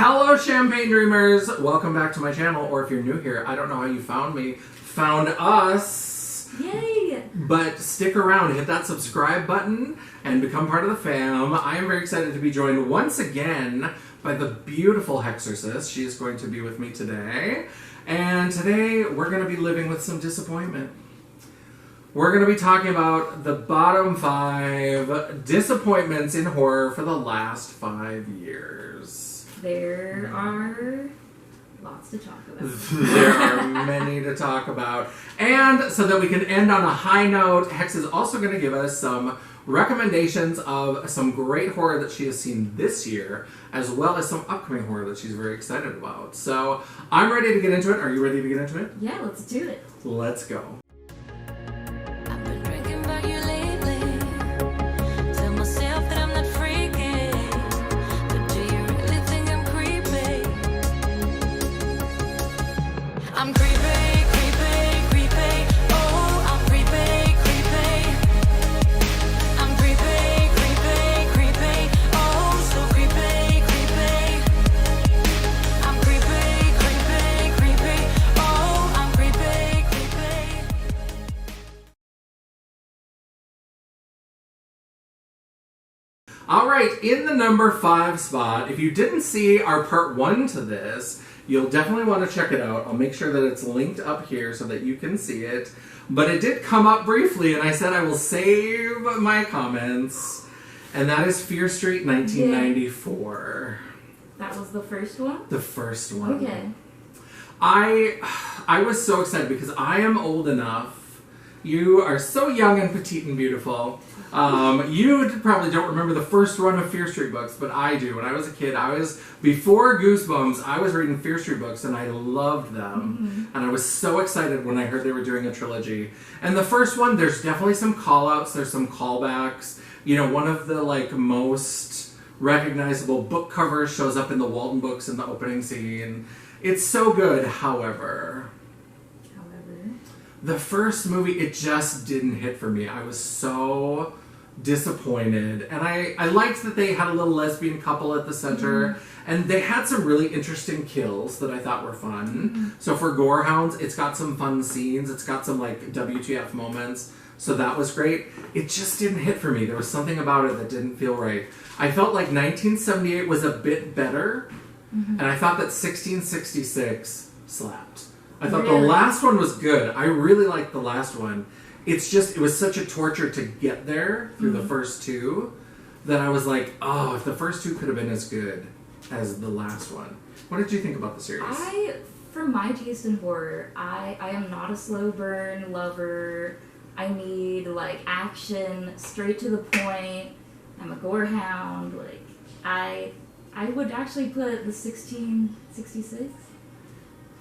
Hello, Champagne Dreamers! Welcome back to my channel, or if you're new here, I don't know how you found me. Found us! Yay! But stick around, hit that subscribe button, and become part of the fam. I am very excited to be joined once again by the beautiful Hexorcist. She is going to be with me today. And today, we're going to be living with some disappointment. We're going to be talking about the bottom 5 disappointments in horror for the last 5 years. There are lots to talk about. There are many to talk about. And so that we can end on a high note, Hex is also going to give us some recommendations of some great horror that she has seen this year, as well as some upcoming horror that she's very excited about. So I'm ready to get into it. Are you ready to get into it? Yeah, let's do it. Let's go. I'm creepy, creepy, creepy. Oh, I'm creepy, creepy. I'm creepy, creepy, creepy. Oh, so creepy, creepy. I'm creepy, creepy, creepy. Oh, I'm creepy, creepy. Alright, in the number 5 spot, if you didn't see our part 1 to this, you'll definitely want to check it out. I'll make sure that it's linked up here so that you can see it. But it did come up briefly, and I said I will save my comments. And that is Fear Street 1994. That was the first one? The first one. Okay. I was so excited because I am old enough. You are so young and petite and beautiful. You probably don't remember the first run of Fear Street books, but I do. When I was a kid, before Goosebumps, I was reading Fear Street books and I loved them. And I was so excited when I heard they were doing a trilogy. And the first one, there's definitely some call-outs, there's some callbacks. You know, one of the most recognizable book covers shows up in the Walden books in the opening scene. It's so good, however, the first movie, it just didn't hit for me. I was so disappointed. And I liked that they had a little lesbian couple at the center. And they had some really interesting kills that I thought were fun. So for Gorehounds, it's got some fun scenes. It's got some WTF moments. So that was great. It just didn't hit for me. There was something about it that didn't feel right. I felt like 1978 was a bit better. And I thought that 1666 slapped. I thought the last one was good. I really liked the last one. It's just, it was such a torture to get there through the first two that I was like, oh, if the first two could have been as good as the last one. What did you think about the series? For my taste in horror, I am not a slow burn lover. I need, action, straight to the point. I'm a gorehound. I would actually put the 1666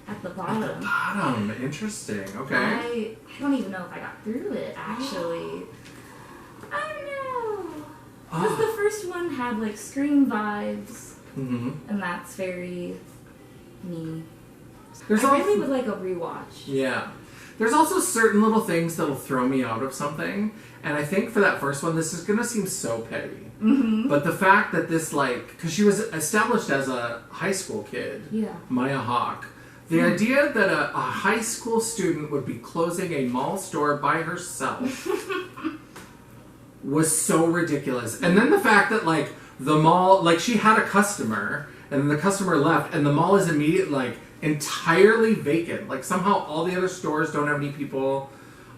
at the bottom. At the bottom. Interesting. Okay. I don't even know if I got through it, actually. I don't know. Because the first one had, Scream vibes. And that's very me. I really would like a rewatch. Yeah. There's also certain little things that'll throw me out of something. And I think for that first one, this is going to seem so petty. But the fact that this, because she was established as a high school kid. Yeah. Maya Hawke. The idea that a high school student would be closing a mall store by herself was so ridiculous. And then the fact that, the mall, she had a customer, and then the customer left, and the mall is immediately, entirely vacant. Somehow all the other stores don't have any people.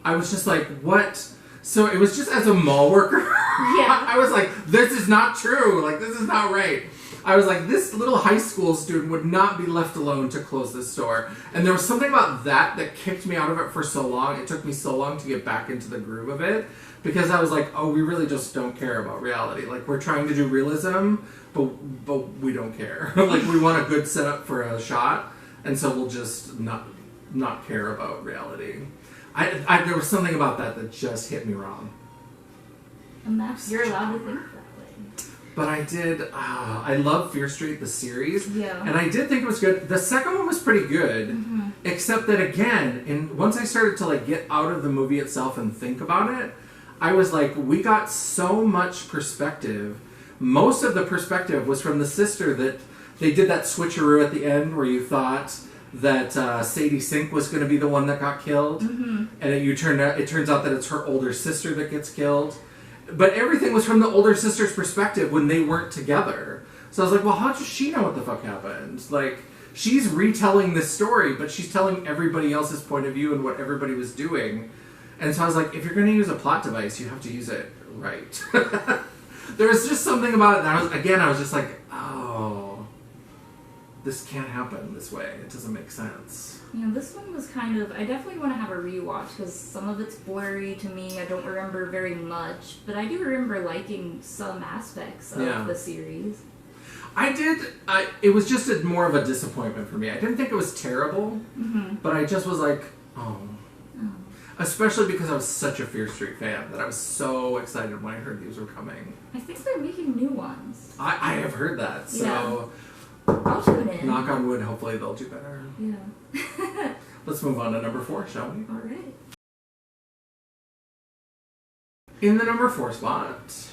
I was just like, what? So it was just as a mall worker. Yeah. I was like, this is not true. This is not right. I was like, this little high school student would not be left alone to close this store. And there was something about that kicked me out of it for so long. It took me so long to get back into the groove of it. Because I was like, oh, we really just don't care about reality. We're trying to do realism, but we don't care. We want a good setup for a shot. And so we'll just not care about reality. There was something about that just hit me wrong. And you're allowed to think that way. But I did, I love Fear Street, the series. Yeah. And I did think it was good. The second one was pretty good. Except that, again, once I started to, get out of the movie itself and think about it, I was like, we got so much perspective. Most of the perspective was from the sister that they did that switcheroo at the end where you thought that Sadie Sink was going to be the one that got killed, and it turns out that it's her older sister that gets killed. But everything was from the older sister's perspective when they weren't together. So I was like, well, how does she know what the fuck happened? Like, she's retelling this story, but she's telling everybody else's point of view and what everybody was doing. And so I was like, if you're going to use a plot device, you have to use it right. There was just something about it that I was just like, oh, this can't happen this way. It doesn't make sense. Yeah, this one was kind of... I definitely want to have a rewatch because some of it's blurry to me. I don't remember very much, but I do remember liking some aspects of the series. I did. It was just more of a disappointment for me. I didn't think it was terrible, but I just was like, oh. Especially because I was such a Fear Street fan that I was so excited when I heard these were coming. I think they're making new ones. I have heard that, so I'll tune in. Knock on wood, hopefully they'll do better. Yeah. Let's move on to number 4, shall we? All right. In the number 4 spot,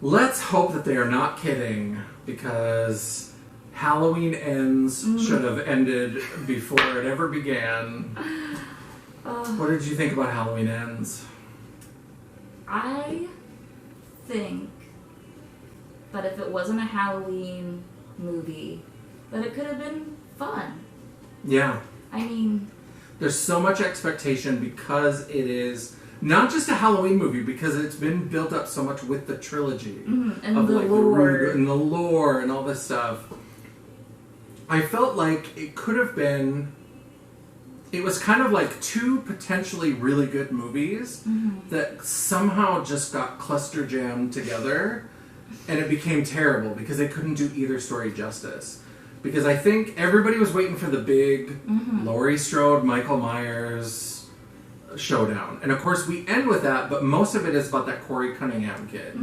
let's hope that they are not kidding, because Halloween Ends should have ended before it ever began. What did you think about Halloween Ends? I think that if it wasn't a Halloween movie, that it could have been fun. Yeah. I mean... There's so much expectation because it is not just a Halloween movie, because it's been built up so much with the trilogy. And of the like lore. And the lore and all this stuff. I felt like it could have been... It was kind of like 2 potentially really good movies that somehow just got cluster jammed together, and it became terrible because they couldn't do either story justice. Because I think everybody was waiting for the big Laurie Strode, Michael Myers showdown. And of course we end with that, but most of it is about that Corey Cunningham kid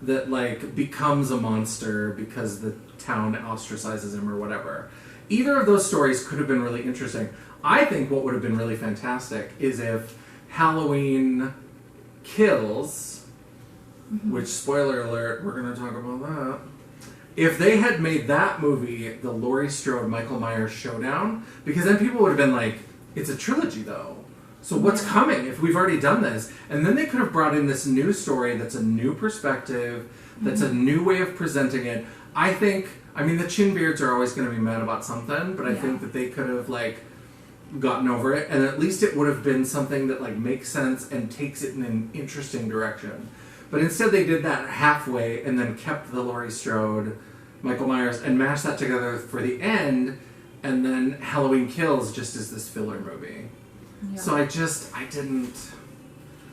that like becomes a monster because the town ostracizes him or whatever. Either of those stories could have been really interesting. I think what would have been really fantastic is if Halloween Kills, which, spoiler alert, we're going to talk about that. If they had made that movie the Laurie Strode, Michael Myers showdown, because then people would have been like, it's a trilogy though. So what's coming if we've already done this? And then they could have brought in this new story that's a new perspective, that's a new way of presenting it. I think, I mean, the Chinbeards are always going to be mad about something, but I think that they could have, like, gotten over it, and at least it would have been something that, like, makes sense and takes it in an interesting direction. But instead they did that halfway and then kept the Laurie Strode, Michael Myers, and mashed that together for the end, and then Halloween Kills just as this filler movie. Yeah. So I didn't...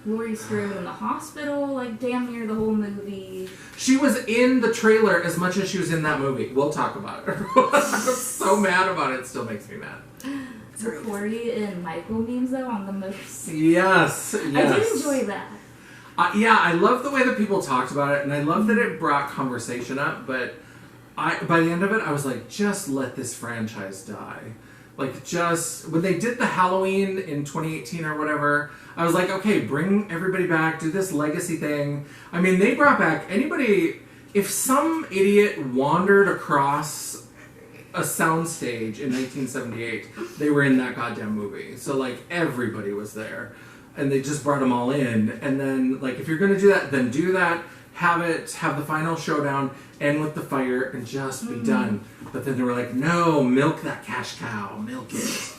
Laurie Strode in the hospital, like, damn near the whole movie. She was in the trailer as much as she was in that movie. We'll talk about it. I'm so mad about it. It still makes me mad. The Corey and Michael memes, though, on the most... Yes. I did enjoy that. Yeah, I love the way that people talked about it, and I love that it brought conversation up, but by the end of it, I was like, just let this franchise die. Like, just... When they did the Halloween in 2018 or whatever, I was like, okay, bring everybody back, do this legacy thing. I mean, they brought back anybody... If some idiot wandered across a soundstage in 1978, they were in that goddamn movie. So, like, everybody was there. And they just brought them all in. And then, like, if you're going to do that, then do that. Have the final showdown, end with the fire, and just be done. But then they were like, no, milk that cash cow. Milk it.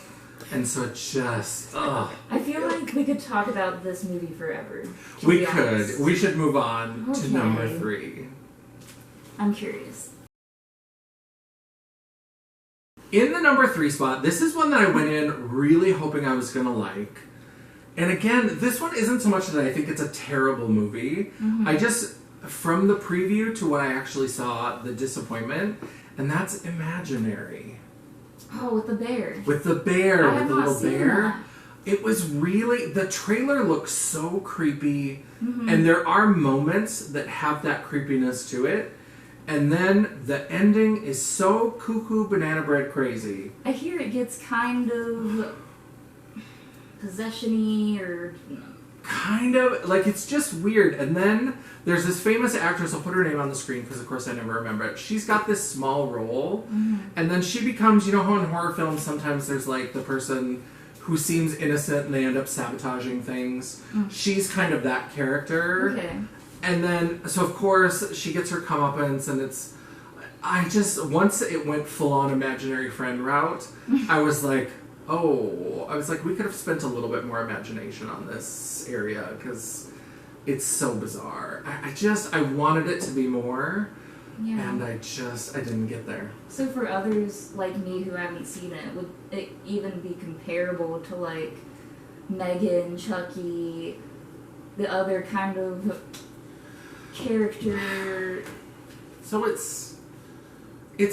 And so it just, ugh. I feel like we could talk about this movie forever. We could. We should move on to number 3. I'm curious. In the number 3 spot, this is one that I went in really hoping I was going to like. And again, this one isn't so much that I think it's a terrible movie. I just, from the preview to what I actually saw, the disappointment, and that's Imaginary. Oh, with the bear. With the bear, with the little bear. That. It was really, the trailer looks so creepy, and there are moments that have that creepiness to it. And then the ending is so cuckoo banana bread crazy. I hear it gets kind of possession-y or... kind of, like, it's just weird. And then there's this famous actress, I'll put her name on the screen because, of course, I never remember it. She's got this small role, and then she becomes, you know how in horror films sometimes there's, like, the person who seems innocent and they end up sabotaging things. She's kind of that character. Okay. And then, so of course, she gets her comeuppance, and it's, once it went full-on imaginary friend route, I was like, we could have spent a little bit more imagination on this area, because it's so bizarre. I wanted it to be more, and I didn't get there. So for others like me who haven't seen it, would it even be comparable to, like, Megan, Chucky, the other kind of character? So it's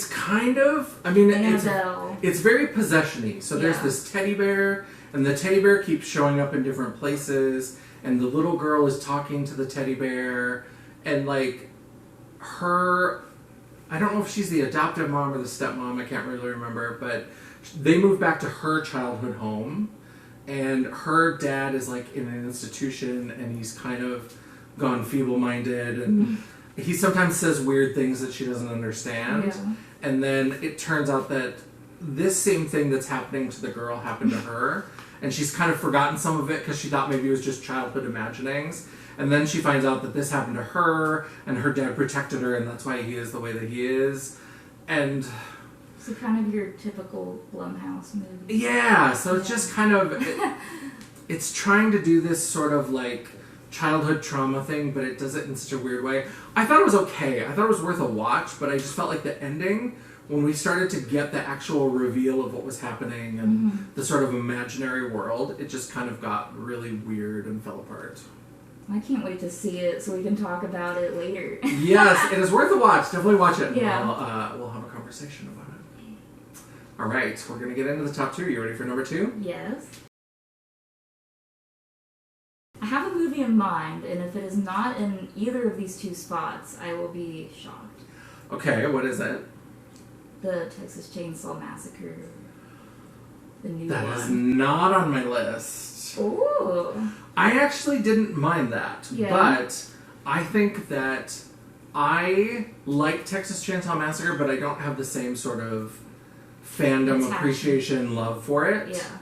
kind of, I mean, Annabelle. it's very possession-y. So there's this teddy bear, and the teddy bear keeps showing up in different places, and the little girl is talking to the teddy bear, and, like, I don't know if she's the adoptive mom or the stepmom, I can't really remember, but they move back to her childhood home, and her dad is, like, in an institution, and he's kind of gone feeble-minded, and he sometimes says weird things that she doesn't understand. And then it turns out that this same thing that's happening to the girl happened to her. And she's kind of forgotten some of it because she thought maybe it was just childhood imaginings. And then she finds out that this happened to her, and her dad protected her, and that's why he is the way that he is. And so kind of your typical Blumhouse movie. Yeah, so it's just kind of, it's trying to do this sort of, like, childhood trauma thing, but it does it in such a weird way. I thought it was okay. I thought it was worth a watch, but I just felt like the ending, when we started to get the actual reveal of what was happening and the sort of imaginary world, it just kind of got really weird and fell apart. I can't wait to see it so we can talk about it later. Yes, it is worth a watch. Definitely watch it. Yeah. We'll have a conversation about it. All right, we're going to get into the top 2. You ready for number 2? Yes. I have a movie in mind, and if it is not in either of these 2 spots, I will be shocked. Okay, what is it? The Texas Chainsaw Massacre. The new one. That is not on my list. Ooh. I actually didn't mind that, but I think that I like Texas Chainsaw Massacre, but I don't have the same sort of fandom, appreciation, love for it. Yeah.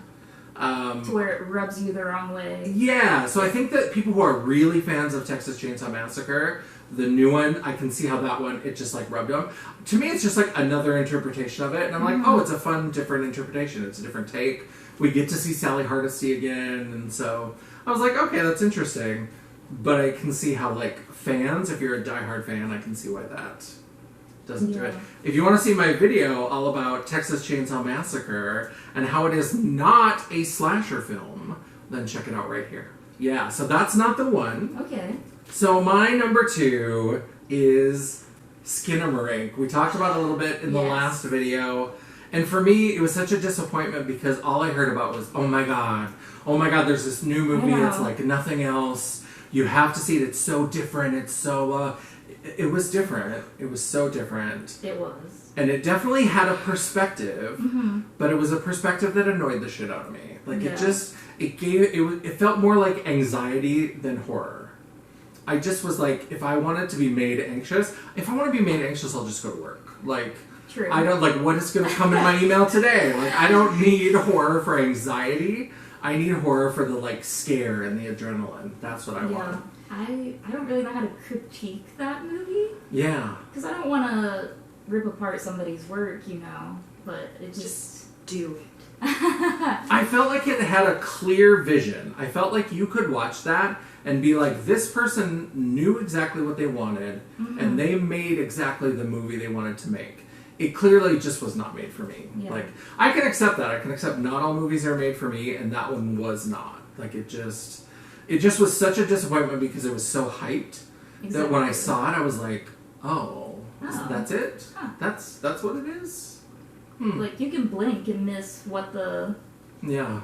To where it rubs you the wrong way. Yeah, so I think that people who are really fans of Texas Chainsaw Massacre, the new one, I can see how that one, it just, like, rubbed them. To me, it's just, like, another interpretation of it, and I'm like, oh, it's a fun, different interpretation. It's a different take. We get to see Sally Hardesty again, and so I was like, okay, that's interesting. But I can see how, like, fans, if you're a diehard fan, I can see why that doesn't do it. If you want to see my video all about Texas Chainsaw Massacre and how it is not a slasher film, then check it out right here. Yeah, so that's not the one. Okay. So my number 2 is Skinamarink. We talked about it a little bit in the last video. And for me, it was such a disappointment because all I heard about was, oh my god, there's this new movie that's like nothing else. You have to see it. It's so different. It's so... It was different. It was so different. It was. And it definitely had a perspective, but it was a perspective that annoyed the shit out of me. Like, it felt more like anxiety than horror. I just was like, if I wanted to be made anxious, I'll just go to work. Like, True. I don't, like, what is going to come in my email today? Like, I don't need horror for anxiety. I need horror for the, like, scare and the adrenaline. That's what I want. I don't really know how to critique that movie. Yeah. Because I don't want to rip apart somebody's work, you know. But it just do it. I felt like it had a clear vision. I felt like you could watch that and be like, this person knew exactly what they wanted, and they made exactly the movie they wanted to make. It clearly just was not made for me. Yeah. Like, I can accept that. I can accept not all movies are made for me, and that one was not. Like, it just was such a disappointment because it was so hyped that when I saw it, I was like, oh. That's it? Huh. That's what it is? Like, you can blink and miss what the... Yeah.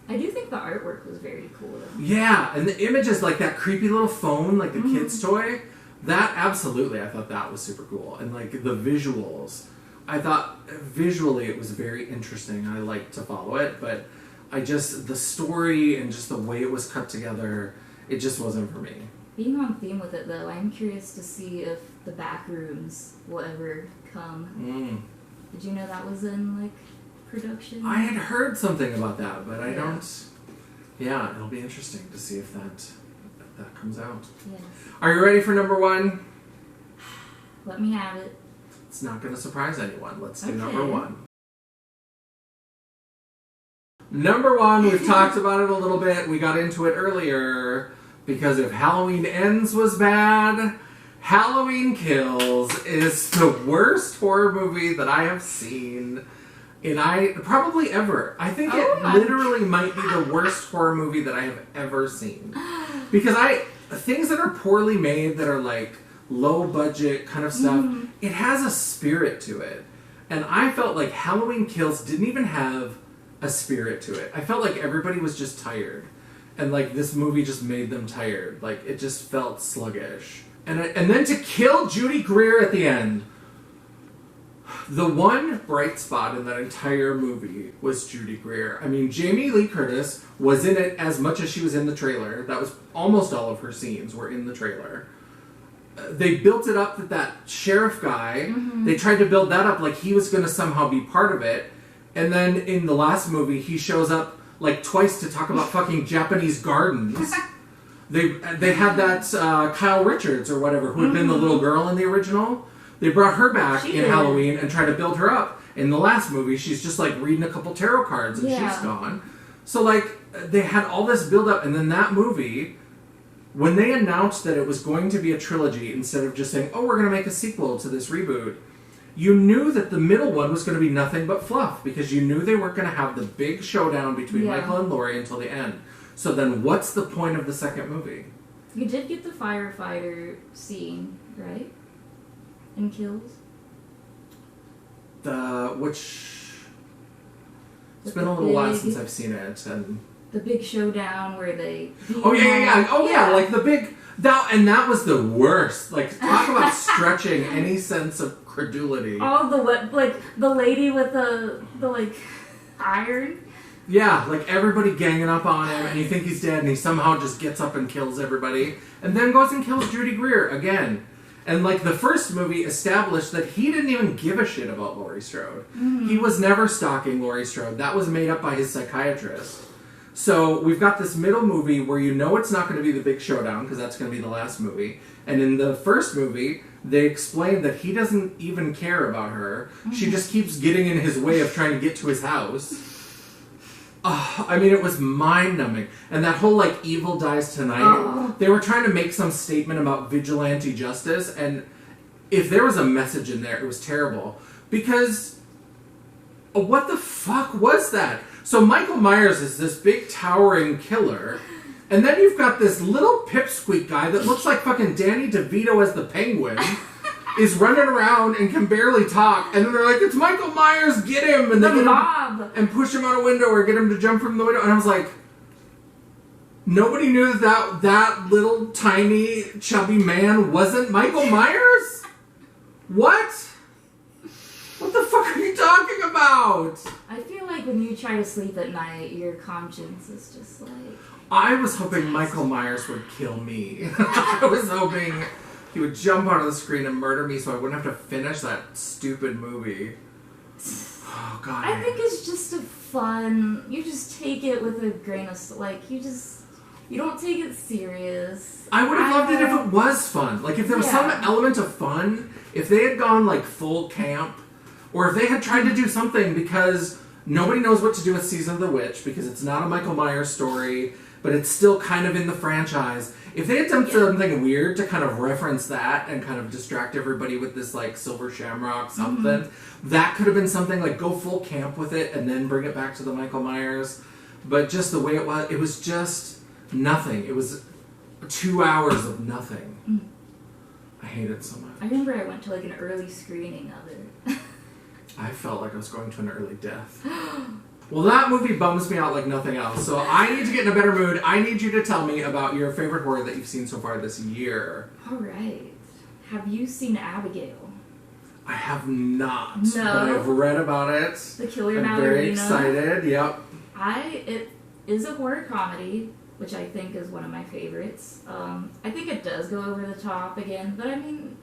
I do think the artwork was very cool, though. Yeah, and the images, like that creepy little phone, like the kid's toy, that absolutely, I thought that was super cool. And, like, the visuals, I thought visually it was very interesting. I liked to follow it, but the story and just the way it was cut together, it just wasn't for me. Being on theme with it, though, I'm curious to see if the back rooms will ever come. Did you know that was in, like, production? I had heard something about that, but I don't... Yeah, it'll be interesting to see if that comes out. Yes. Are you ready for number 1? Let me have it. It's not going to surprise anyone. Let's do number 1. Number 1, we've talked about it a little bit. We got into it earlier because if Halloween Ends was bad, Halloween Kills is the worst horror movie that I have seen probably ever. I think it literally might be the worst horror movie that I have ever seen. Because things that are poorly made, that are like low budget kind of stuff, it has a spirit to it. And I felt like Halloween Kills didn't even have a spirit to it. I felt like everybody was just tired. And like this movie just made them tired. Like it just felt sluggish. And then to kill Judy Greer at the end. The one bright spot in that entire movie was Judy Greer. I mean, Jamie Lee Curtis was in it as much as she was in the trailer. That was almost all of her scenes were in the trailer. They built it up that sheriff guy, they tried to build that up like he was going to somehow be part of it. And then in the last movie, he shows up like twice to talk about fucking Japanese gardens. They had that Kyle Richards or whatever, who had been the little girl in the original. They brought her back in Halloween and tried to build her up. In the last movie, she's just like reading a couple tarot cards and she's gone. So like they had all this build up, and then that movie, when they announced that it was going to be a trilogy instead of just saying, "Oh, we're going to make a sequel to this reboot," you knew that the middle one was going to be nothing but fluff because you knew they weren't going to have the big showdown between Michael and Laurie until the end. So then what's the point of the second movie? You did get the firefighter scene, right? In Kills? It's been a little while since I've seen it, and the big showdown where they like the big that was the worst. Like talk about stretching any sense of credulity. All the lady with the like iron. Yeah, like everybody ganging up on him, and you think he's dead, and he somehow just gets up and kills everybody, and then goes and kills Judy Greer again. And like the first movie established that he didn't even give a shit about Laurie Strode. He was never stalking Laurie Strode. That was made up by his psychiatrist. So we've got this middle movie where you know it's not going to be the big showdown because that's going to be the last movie. And in the first movie, they explain that he doesn't even care about her. She just keeps getting in his way of trying to get to his house. I mean, it was mind-numbing. And that whole, like, evil dies tonight, they were trying to make some statement about vigilante justice, and if there was a message in there, it was terrible. Because, what the fuck was that? So Michael Myers is this big, towering killer, and then you've got this little pipsqueak guy that looks like fucking Danny DeVito as the Penguin, is running around and can barely talk, and then they're like, "It's Michael Myers, get him!" And they get him and push him out a window or get him to jump from the window. And I was like, nobody knew that little tiny chubby man wasn't Michael Myers? What? What the fuck are you talking about? I feel like when you try to sleep at night, your conscience is just like... I was hoping Michael Myers would kill me. I was hoping he would jump onto the screen and murder me so I wouldn't have to finish that stupid movie. Oh, God. I think it's just a fun... You just take it with a grain of... Like, you don't take it serious. I would have loved it if it was fun. Like, if there was some element of fun, if they had gone, like, full camp, or if they had tried to do something, because nobody knows what to do with Season of the Witch, because it's not a Michael Myers story, but it's still kind of in the franchise. If they had done something weird to kind of reference that and kind of distract everybody with this, like, Silver Shamrock something, that could have been something, like, go full camp with it and then bring it back to the Michael Myers. But just the way it was just nothing. It was 2 hours of nothing. I hate it so much. I remember I went to, like, an early screening of it. I felt like I was going to an early death. Well, that movie bums me out like nothing else. So I need to get in a better mood. I need you to tell me about your favorite horror that you've seen so far this year. All right. Have you seen Abigail? I have not. No. But I've read about it. The Killer I'm Ballerina. very excited. Yep. It is a horror comedy, which I think is one of my favorites. I think it does go over the top again, but I mean,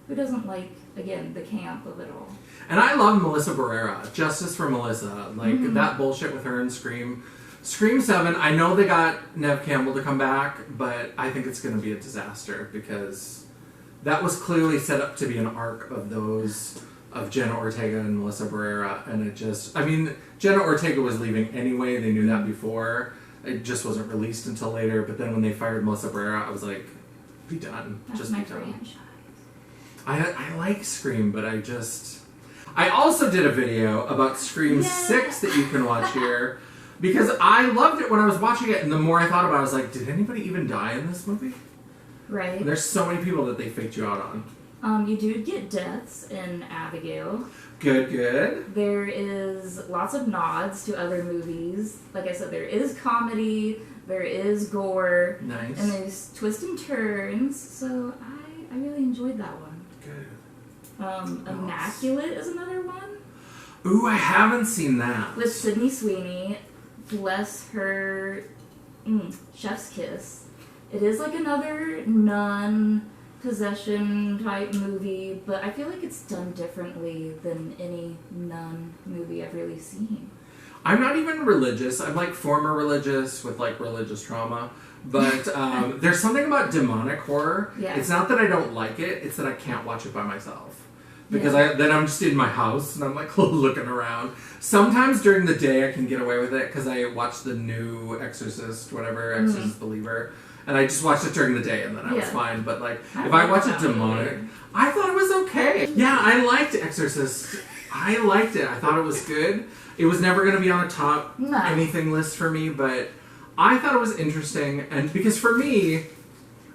who doesn't like, again, the camp of it all? And I love Melissa Barrera. Justice for Melissa. Like, that bullshit with her and Scream. Scream 7, I know they got Neve Campbell to come back, but I think it's going to be a disaster because that was clearly set up to be an arc of those, of Jenna Ortega and Melissa Barrera, and it just, I mean, Jenna Ortega was leaving anyway, they knew that before, it just wasn't released until later, but then when they fired Melissa Barrera, I was like, be done, That's just my be done. franchise. I like Scream, but I also did a video about Scream 6 that you can watch here, because I loved it when I was watching it, and the more I thought about it, I was like, did anybody even die in this movie? Right. And there's so many people that they faked you out on. You do get deaths in Abigail. Good. There is lots of nods to other movies. Like I said, there is comedy, there is gore, Nice. and there's twists and turns. So I really enjoyed that one. Good. Immaculate is another one Ooh, I haven't seen that. with Sydney Sweeney. Bless her, chef's kiss. It is like another nun possession type movie, but I feel like it's done differently than any nun movie I've really seen. I'm not even religious. I'm like former religious with like religious trauma. But there's something about demonic horror. Yeah. It's not that I don't like it, it's that I can't watch it by myself. Because Yeah. then I'm just in my house and I'm like looking around. Sometimes during the day I can get away with it because I watch the new Exorcist, whatever, Exorcist Believer. And I just watched it during the day and then I was Yeah. fine. But like, I if I like watch that a demonic, either. I thought it was okay. Yeah, I liked Exorcist. I liked it. I thought it was good. It was never going to be on a top No. anything list for me, but I thought it was interesting. And because for me,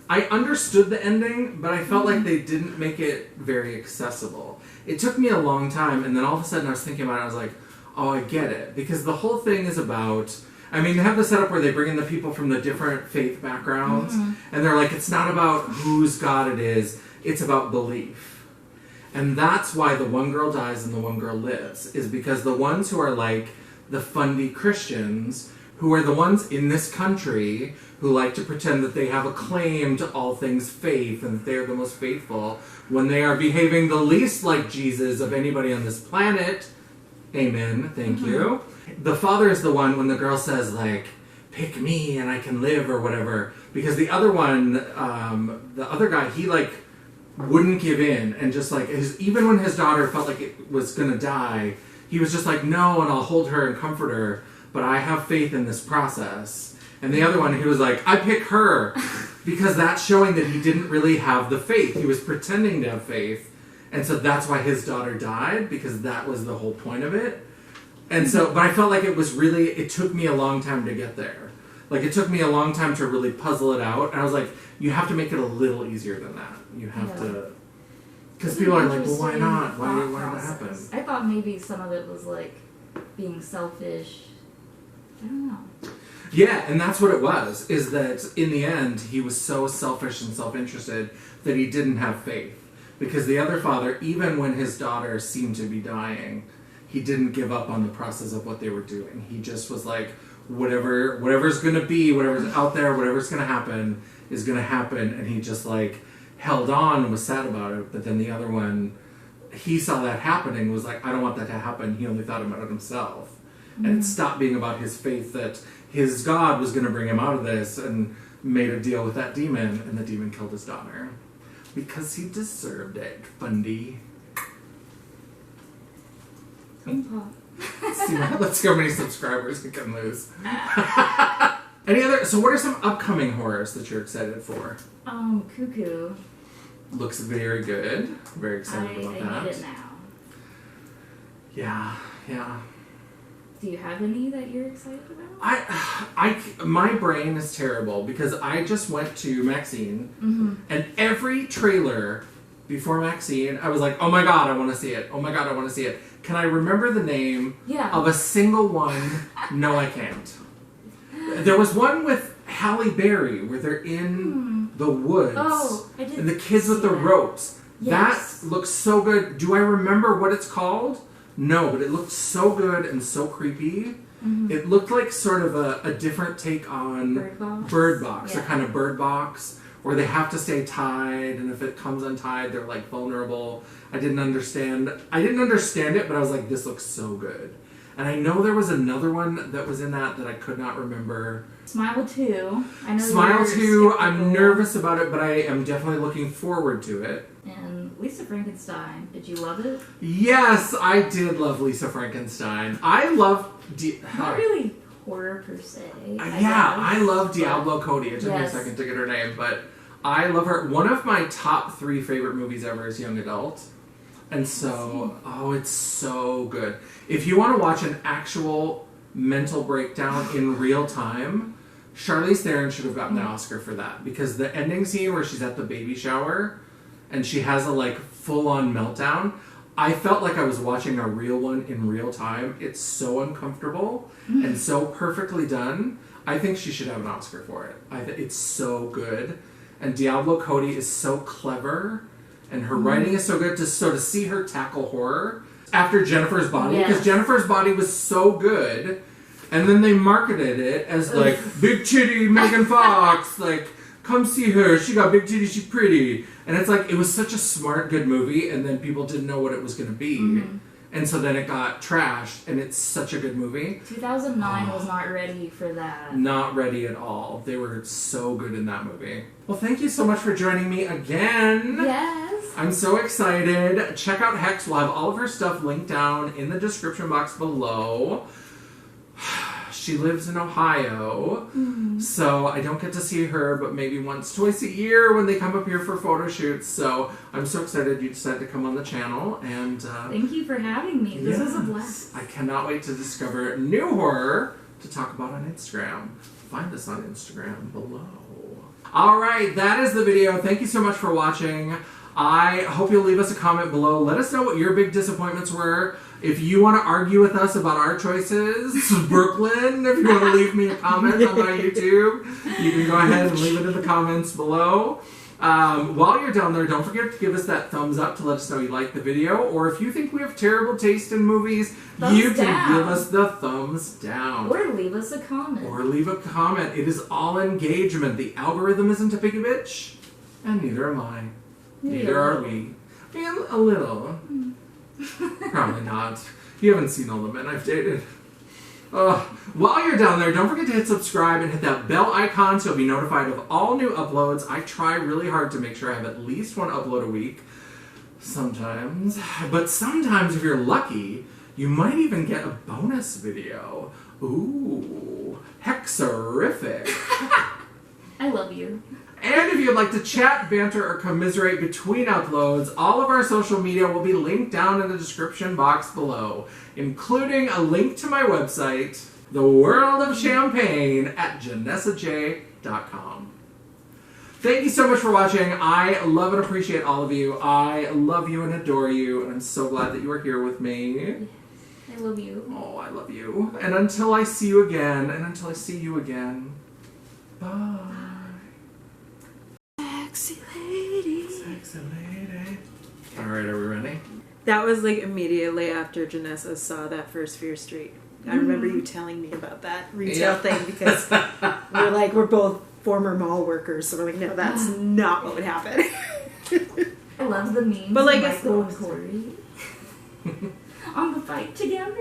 I understood the ending, but I felt like they didn't make it very accessible. It took me a long time, and then all of a sudden I was thinking about it, I was like, oh, I get it. Because the whole thing is about, I mean, they have the setup where they bring in the people from the different faith backgrounds, and they're like, it's not about whose God it is, it's about belief. And that's why the one girl dies and the one girl lives, is because the ones who are like the fundy Christians, who are the ones in this country who like to pretend that they have a claim to all things faith and that they're the most faithful, when they are behaving the least like Jesus of anybody on this planet, amen, thank you. The father is the one when the girl says like, pick me and I can live or whatever, because the other one, the other guy, he like wouldn't give in and just like, even when his daughter felt like it was gonna die, he was just like, no, and I'll hold her and comfort her, but I have faith in this process. And the other one, he was like, I pick her, because that's showing that he didn't really have the faith. He was pretending to have faith, and so that's why his daughter died, because that was the whole point of it. And so, but I felt like it was really, it took me a long time to get there. Like, it took me a long time to really puzzle it out, and I was like, you have to make it a little easier than that. You have to, because people are like, well, why not? Why did that happen? I thought maybe some of it was like being selfish. I don't know. Yeah, and that's what it was, is that in the end, he was so selfish and self-interested that he didn't have faith. Because the other father, even when his daughter seemed to be dying, he didn't give up on the process of what they were doing. He just was like, whatever's going to be, whatever's out there, whatever's going to happen is going to happen. And he just like held on and was sad about it. But then the other one, he saw that happening and was like, I don't want that to happen. He only thought about it himself. And it stopped being about his faith that his God was going to bring him out of this, and made a deal with that demon, and the demon killed his daughter. Because he deserved it, Fundy. Let's see how many subscribers we can lose. Any other, so what are some upcoming horrors that you're excited for? Cuckoo. Looks very good. Very excited about that. I need it now. Yeah. Do you have any that you're excited about? My brain is terrible because I just went to Maxine and every trailer before Maxine, I was like, oh my god, I want to see it. Oh my god, I want to see it. Can I remember the name of a single one? No, I can't. There was one with Halle Berry where they're in the woods. Oh, I did. And the kids with the ropes. Yes. That looks so good. Do I remember what it's called? No, but it looked so good and so creepy. It looked like sort of a different take on Bird Box, a kind of Bird Box, where they have to stay tied, and if it comes untied, they're like vulnerable. I didn't understand it, but I was like, this looks so good. And I know there was another one that was in that I could not remember. Smile 2. I know Smile 2, I'm nervous about it, but I am definitely looking forward to it. And Lisa Frankenstein, did you love it? Yes, I did love Lisa Frankenstein. I love... Not really horror per se. I love Diablo Cody. It took me a second to get her name, but I love her. One of my top 3 favorite movies ever is Young Adult. And so, it's so good. If you want to watch an actual mental breakdown in real time, Charlize Theron should have gotten an Oscar for that. Because the ending scene where she's at the baby shower and she has a like full-on meltdown, I felt like I was watching a real one in real time. It's so uncomfortable and so perfectly done. I think she should have an Oscar for it. It's so good. And Diablo Cody is so clever. And her writing is so good to see her tackle horror after Jennifer's Body, because Jennifer's Body was so good, and then they marketed it as like big titty Megan Fox, like come see her, she got big titty, she's pretty, and it's like it was such a smart, good movie, and then people didn't know what it was going to be, and so then it got trashed, and it's such a good movie. 2009 was not ready for that. Not ready at all. They were so good in that movie. Well, thank you so much for joining me again. Yes. I'm so excited. Check out Hex. We'll have all of her stuff linked down in the description box below. She lives in Ohio, so I don't get to see her, but maybe once, twice a year when they come up here for photo shoots. So I'm so excited you decided to come on the channel. And thank you for having me. This was a blast. I cannot wait to discover new horror to talk about on Instagram. Find us on Instagram below. All right, that is the video. Thank you so much for watching. I hope you'll leave us a comment below. Let us know what your big disappointments were. If you want to argue with us about our choices, Brooklyn, if you want to leave me a comment on my YouTube, you can go ahead and leave it in the comments below. While you're down there, don't forget to give us that thumbs up to let us know you like the video. Or if you think we have terrible taste in movies, you can give us the thumbs down. Or leave us a comment. Or leave a comment. It is all engagement. The algorithm isn't a picky bitch, and neither am I. Neither are we. And a little. Probably not. You haven't seen all the men I've dated. While you're down there, don't forget to hit subscribe and hit that bell icon so you'll be notified of all new uploads. I try really hard to make sure I have at least one upload a week. Sometimes. But sometimes, if you're lucky, you might even get a bonus video. Ooh. Hexorific. I love you. And if you'd like to chat, banter, or commiserate between uploads, all of our social media will be linked down in the description box below, including a link to my website, The World of Champagne, at JanessaJ.com. Thank you so much for watching. I love and appreciate all of you. I love you and adore you, and I'm so glad that you are here with me. I love you. Oh, I love you. And until I see you again, bye. Sexy lady. Sexy lady. All right, are we ready? That was like immediately after Janessa saw that first Fear Street. I remember you telling me about that retail thing because we're both former mall workers, so we're like, no, that's not what would happen. I love the memes. But like, Michael and Corey on the fight together.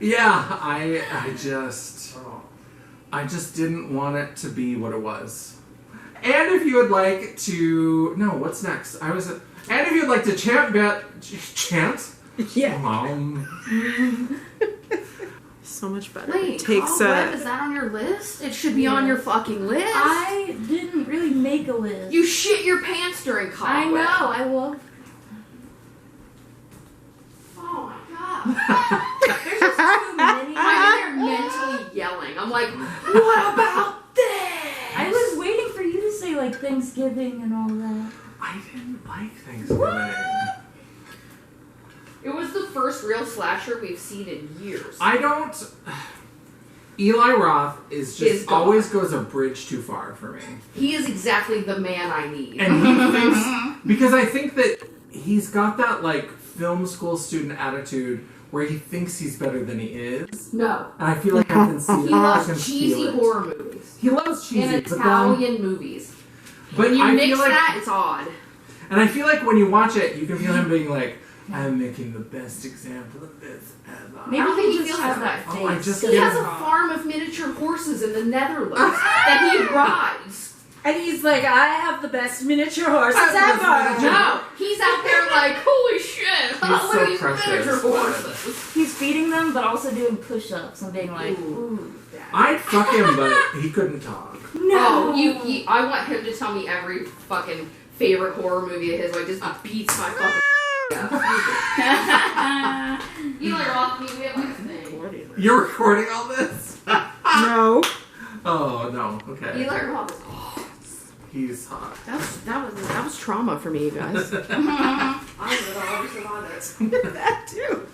Yeah, I just didn't want it to be what it was. And if you would like to... No, what's next? And if you'd like to chant? Yeah. So much better. Wait, COLLAB, is that on your list? It should be on your fucking list. I didn't really make a list. You shit your pants during COLLAB. I know, I love... Oh my god. There's just too many. I'm in there mentally yelling. I'm like, what about this? I was waiting for you to say like Thanksgiving and all that. I didn't like Thanksgiving. What? It was the first real slasher we've seen in years. Eli Roth is always goes a bridge too far for me. He is exactly the man I need. And he thinks, because I think that he's got that like film school student attitude where he thinks he's better than he is. No. And I feel like I can see He it. I can loves feel cheesy it. horror movies. He loves cheesy, And but then, Italian movies. but When you I mix feel like, that, it's odd. and I feel like when you watch it, you can feel him being like, "I'm making the best example of this ever." Maybe I don't he think he just feels has that that way. Oh, I face. just He Yeah. has a farm of miniature horses in the Netherlands that he rides. And he's like, I have the best miniature horses I have the best ever. miniature- No, he's out there like, holy shit! Look so at these precious. miniature horses. He's feeding them, but also doing push-ups and being like, ooh. I'd fuck him, but he couldn't talk. No. Oh, I want him to tell me every fucking favorite horror movie of his. Like, just beats my fucking up. Eli Roth, we have like a thing. You're recording all this? No. Oh no. Okay. Eli Roth is He's hot. that was trauma for me, you guys. I would have always survived it. That too.